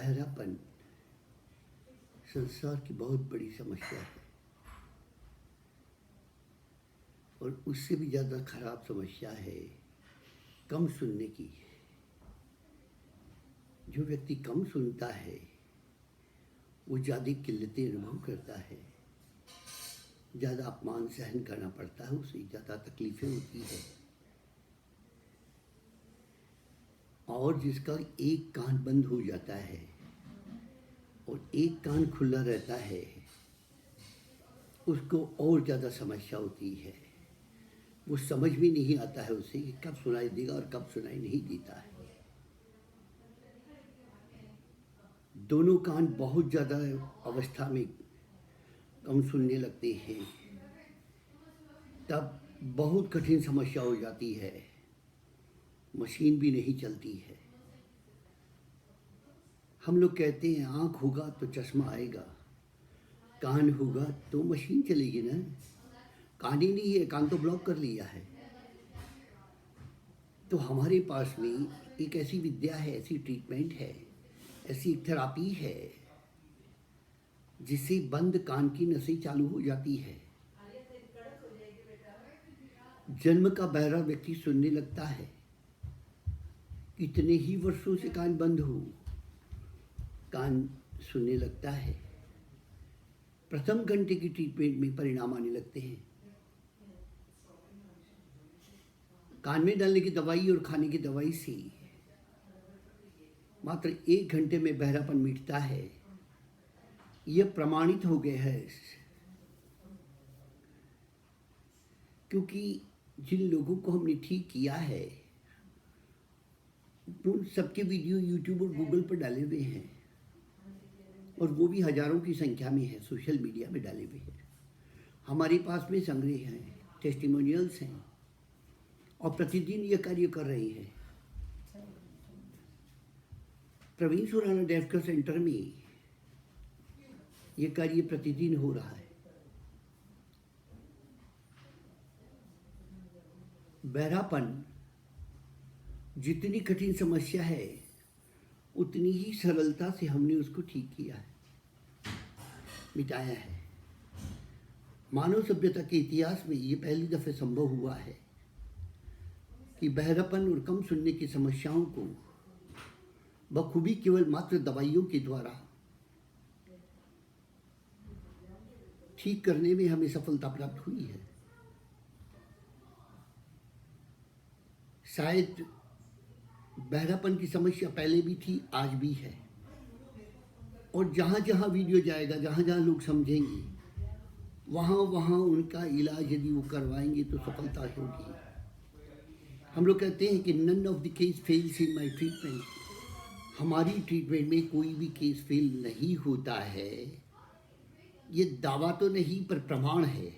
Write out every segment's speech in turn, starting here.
बहरापन संसार की बहुत बड़ी समस्या है और उससे भी ज़्यादा खराब समस्या है कम सुनने की। जो व्यक्ति कम सुनता है वो ज़्यादा किल्लतें अनुभव करता है, ज़्यादा अपमान सहन करना पड़ता है, उसे ज़्यादा तकलीफ़ें होती है। और जिसका एक कान बंद हो जाता है और एक कान खुला रहता है उसको और ज़्यादा समस्या होती है। वो समझ भी नहीं आता है उसे कि कब सुनाई देगा और कब सुनाई नहीं देता है। दोनों कान बहुत ज़्यादा अवस्था में कम सुनने लगते हैं तब बहुत कठिन समस्या हो जाती है। मशीन भी नहीं चलती है। हम लोग कहते हैं आँख होगा तो चश्मा आएगा, कान होगा तो मशीन चलेगी ना। कान ही नहीं है, कान तो ब्लॉक कर लिया है। तो हमारे पास में एक ऐसी विद्या है, ऐसी ट्रीटमेंट है, ऐसी एक थेरापी है जिससे बंद कान की नसें चालू हो जाती है। जन्म का बहरा व्यक्ति सुनने लगता है। कितने ही वर्षों से कान बंद हो, कान सुनने लगता है। प्रथम घंटे की ट्रीटमेंट में परिणाम आने लगते हैं। कान में डालने की दवाई और खाने की दवाई से मात्र 1 घंटे में बहरापन मिटता है। यह प्रमाणित हो गया है क्योंकि जिन लोगों को हमने ठीक किया है उन सबके वीडियो यूट्यूब और गूगल पर डाले हुए हैं और वो भी हजारों की संख्या में है, सोशल मीडिया में डाले हुए हैं। हमारे पास में संग्रह हैं, टेस्टिमोनियल्स हैं और प्रतिदिन ये कार्य कर रहे हैं। Praveen Surana deaf care centre में ये कार्य प्रतिदिन हो रहा है। बहरापन जितनी कठिन समस्या है उतनी ही सरलता से हमने उसको ठीक किया है, मिटाया है। मानव सभ्यता के इतिहास में ये पहली दफे संभव हुआ है कि बहरापन और कम सुनने की समस्याओं को बखूबी केवल मात्र दवाइयों के द्वारा ठीक करने में हमें सफलता प्राप्त हुई है। शायद बहरापन की समस्या पहले भी थी, आज भी है। और जहाँ जहाँ वीडियो जाएगा, जहाँ जहाँ लोग समझेंगे, वहाँ वहाँ उनका इलाज यदि वो करवाएंगे तो सफलता होगी। हम लोग कहते हैं कि none of the case fails in my treatment. हमारी ट्रीटमेंट में कोई भी केस फेल नहीं होता है। ये दावा तो नहीं पर प्रमाण है।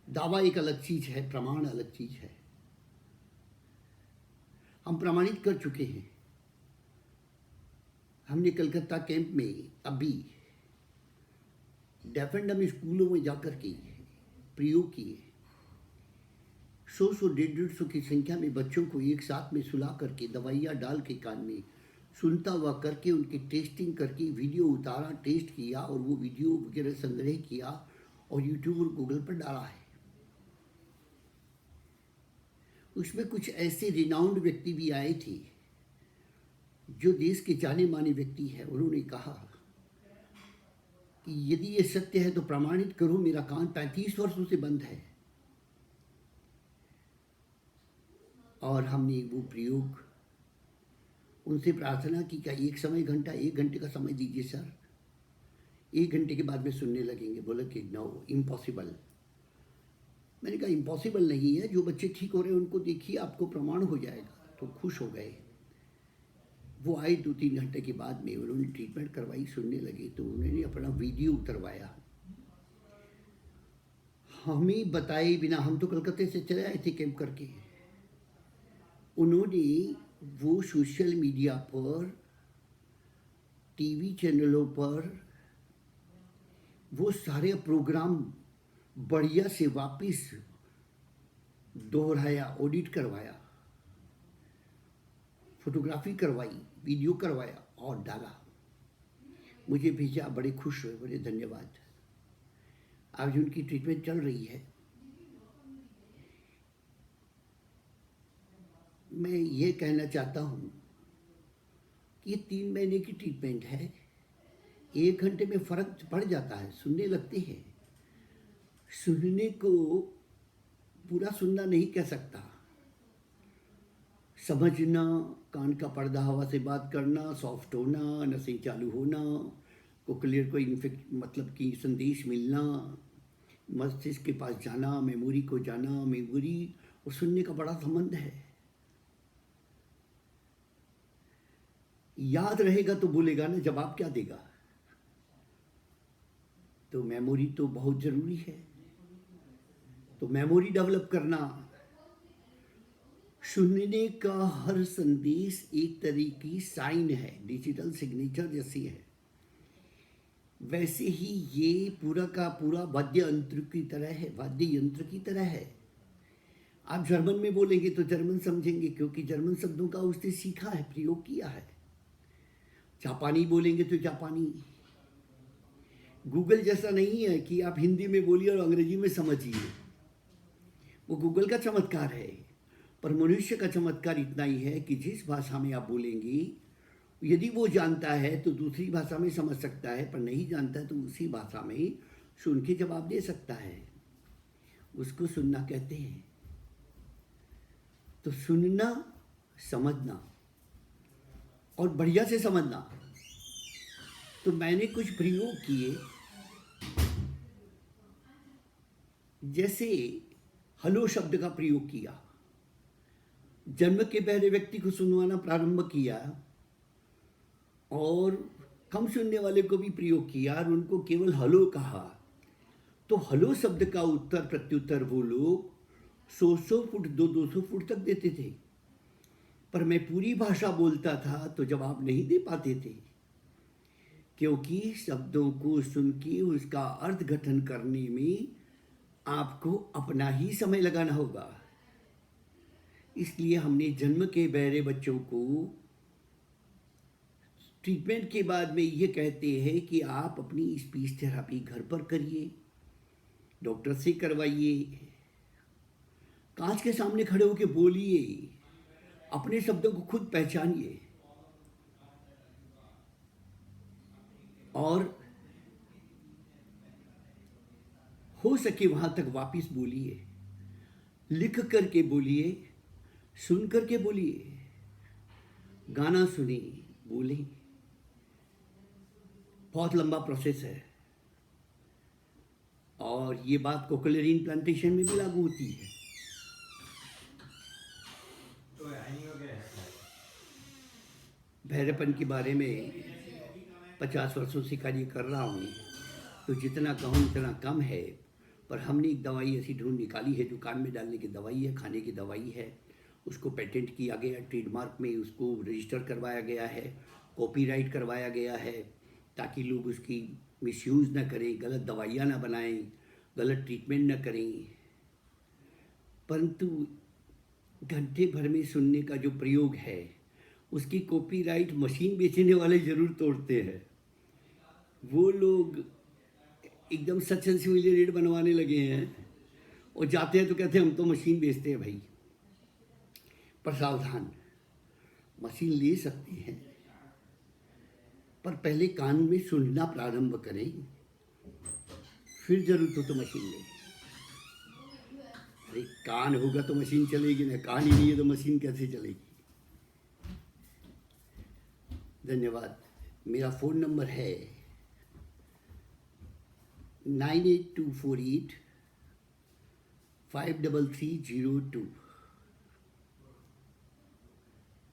दावा एक अलग चीज़ है, प्रमाण अलग चीज़ है। हम प्रमाणित कर चुके हैं। हमने कलकत्ता कैंप में अभी डेफ एंड डम स्कूलों में जाकर के प्रयोग किए। 100 150 की संख्या में बच्चों को एक साथ में सुला करके दवाइयाँ डाल के कान में सुनता हुआ करके उनकी टेस्टिंग करके वीडियो उतारा, टेस्ट किया और वो वीडियो वगैरह संग्रह किया और यूट्यूब और गूगल पर डाला है। उसमें कुछ ऐसे रिनाउंड व्यक्ति भी आए थे जो देश के जाने माने व्यक्ति हैं। उन्होंने कहा कि यदि ये सत्य है तो प्रमाणित करो, मेरा कान 35 वर्षों से बंद है। और हमने वो प्रयोग उनसे प्रार्थना की कि एक घंटे का समय दीजिए सर, 1 घंटे के बाद में सुनने लगेंगे। बोला कि नो, इम्पॉसिबल। मैंने कहा इम्पॉसिबल नहीं है, जो बच्चे ठीक हो रहे हैं उनको देखिए, आपको प्रमाण हो जाएगा। तो खुश हो गए। वो आए 2-3 घंटे के बाद में, उन्होंने ट्रीटमेंट करवाई, सुनने लगे। तो उन्होंने अपना वीडियो उतरवाया हमें बताए बिना। हम तो कलकत्ते से चले आए थे कैंप करके। उन्होंने वो सोशल मीडिया पर, टीवी चैनलों पर वो सारे प्रोग्राम बढ़िया से वापस दोहराया, ऑडिट करवाया, फोटोग्राफी करवाई, वीडियो करवाया और डाला। मुझे भेजा, बड़े खुश हुए, बड़े धन्यवाद। आज उनकी ट्रीटमेंट चल रही है। मैं ये कहना चाहता हूँ कि ये 3 महीने की ट्रीटमेंट है। 1 घंटे में फ़र्क पड़ जाता है, सुनने लगते हैं। सुनने को पूरा सुनना नहीं कह सकता, समझना, कान का पर्दा हवा से बात करना, सॉफ्ट होना, नसें चालू होना, कोक्लियर को इन्फेक्ट मतलब कि संदेश मिलना, मस्तिष्क के पास जाना, मेमोरी को जाना। मेमोरी और सुनने का बड़ा संबंध है। याद रहेगा तो बोलेगा ना, जवाब क्या देगा? तो मेमोरी तो बहुत ज़रूरी है। तो मेमोरी डेवलप करना, सुनने का हर संदेश एक तरह की साइन है, डिजिटल सिग्नेचर जैसी है। वैसे ही ये पूरा का पूरा वाद्य यंत्र की तरह है, वाद्य यंत्र की तरह है। आप जर्मन में बोलेंगे तो जर्मन समझेंगे, क्योंकि जर्मन शब्दों का उसने सीखा है, प्रयोग किया है। जापानी बोलेंगे तो जापानी। गूगल जैसा नहीं है कि आप हिंदी में बोलिए और अंग्रेजी में समझिए। वो गूगल का चमत्कार है। पर मनुष्य का चमत्कार इतना ही है कि जिस भाषा में आप बोलेंगे, यदि वो जानता है तो दूसरी भाषा में समझ सकता है, पर नहीं जानता है तो उसी भाषा में सुन के जवाब दे सकता है। उसको सुनना कहते हैं। तो सुनना, समझना और बढ़िया से समझना। तो मैंने कुछ प्रयोग किए, जैसे हेलो शब्द का प्रयोग किया, जन्म के पहले व्यक्ति को सुनवाना प्रारंभ किया और कम सुनने वाले को भी प्रयोग किया और उनको केवल हेलो कहा। तो हेलो शब्द का उत्तर प्रत्युत्तर वो लोग 100 फुट 200 फुट तक देते थे। पर मैं पूरी भाषा बोलता था तो जवाब नहीं दे पाते थे, क्योंकि शब्दों को सुन के उसका अर्थ गठन करने में आपको अपना ही समय लगाना होगा। इसलिए हमने जन्म के बहरे बच्चों को ट्रीटमेंट के बाद में ये कहते हैं कि आप अपनी स्पीच थेरापी घर पर करिए, डॉक्टर से करवाइए, कांच के सामने खड़े होकर बोलिए, अपने शब्दों को खुद पहचानिए और हो सके वहां तक वापस बोलिए, लिख करके बोलिए, सुन करके बोलिए, गाना सुने, बोले। बहुत लंबा प्रोसेस है और ये बात कोक्लियर इम्प्लांटेशन में भी लागू होती है। बहरेपन के बारे में 50 वर्षों से कार्य कर रहा हूँ, तो जितना कहूँ उतना कम है। पर हमने एक दवाई ऐसी ढूंढ निकाली है जो कान में डालने की दवाई है, खाने की दवाई है। उसको पेटेंट किया गया, ट्रेडमार्क में उसको रजिस्टर करवाया गया है, कॉपीराइट करवाया गया है, ताकि लोग उसकी मिसयूज़ ना करें, गलत दवाइयाँ ना बनाएं, गलत ट्रीटमेंट ना करें। परंतु घंटे भर में सुनने का जो प्रयोग है, उसकी कॉपीराइट मशीन बेचने वाले ज़रूर तोड़ते हैं। वो लोग एकदम सच सिविलियर रेट बनवाने लगे हैं और जाते हैं तो कहते हैं हम तो मशीन बेचते हैं भाई। पर सावधान, मशीन ले सकते हैं, पर पहले कान में सुनना प्रारंभ करें, फिर जरूरत हो तो मशीन लें। अरे कान होगा तो मशीन चलेगी ना, कान ही नहीं है तो मशीन कैसे चलेगी? धन्यवाद। मेरा फ़ोन नंबर है 98248 53302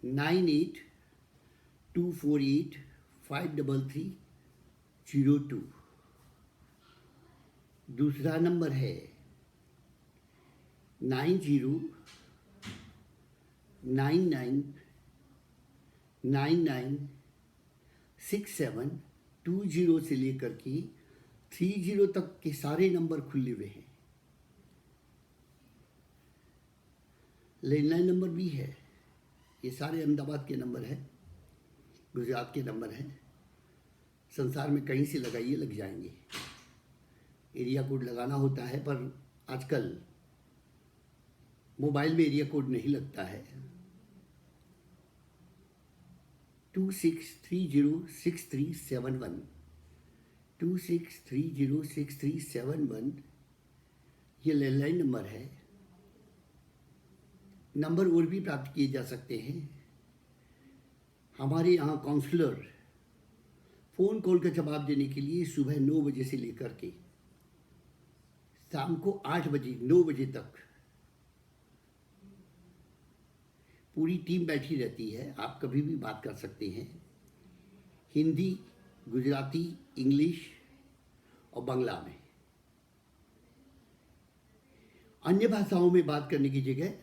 98248 53302। दूसरा नंबर है 9099996720 से लेकर के 30 तक के सारे नंबर खुले हुए हैं। लैंडलाइन नंबर भी है। ये सारे अहमदाबाद के नंबर हैं, गुजरात के नंबर हैं, संसार में कहीं से लगाइए लग जाएंगे। एरिया कोड लगाना होता है, पर आजकल मोबाइल में एरिया कोड नहीं लगता है। 26306371 26306371 ये लैंडलाइन नंबर है। नंबर और भी प्राप्त किए जा सकते हैं। हमारे यहाँ काउंसलर फ़ोन कॉल का जवाब देने के लिए सुबह 9 बजे से लेकर के शाम को 8 बजे 9 बजे तक पूरी टीम बैठी रहती है। आप कभी भी बात कर सकते हैं। हिंदी, गुजराती, इंग्लिश और बांग्ला में। अन्य भाषाओं में बात करने की जगह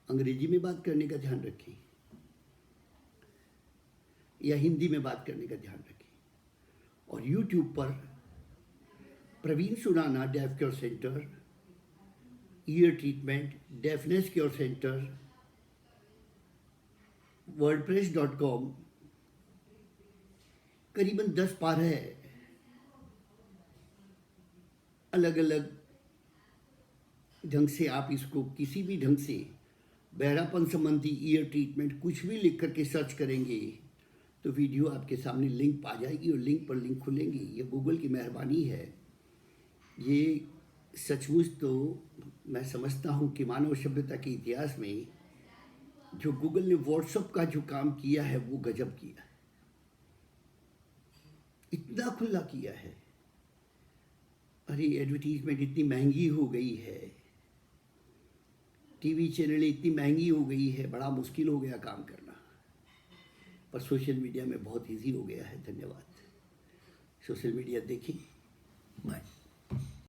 अंग्रेजी में बात करने का ध्यान रखें या हिंदी में बात करने का ध्यान रखें। और YouTube पर Praveen Surana deaf care centre, ear treatment, deafness care centre, wordpress.com करीबन 10-12 अलग अलग ढंग से आप इसको किसी भी ढंग से बहरापन संबंधी ईयर ट्रीटमेंट कुछ भी लिख करके सर्च करेंगे तो वीडियो आपके सामने लिंक आ जाएगी और लिंक पर लिंक खुलेंगे। ये गूगल की मेहरबानी है। ये सचमुच तो मैं समझता हूँ कि मानव सभ्यता के इतिहास में जो गूगल ने व्हाट्सएप का जो काम किया है वो गजब किया है। इतना खुला किया है। अरे एडवर्टीजमेंट इतनी महंगी हो गई है, टीवी चैनल इतनी महंगी हो गई है, बड़ा मुश्किल हो गया काम करना, पर सोशल मीडिया में बहुत इजी हो गया है। धन्यवाद। सोशल मीडिया देखें। बाय।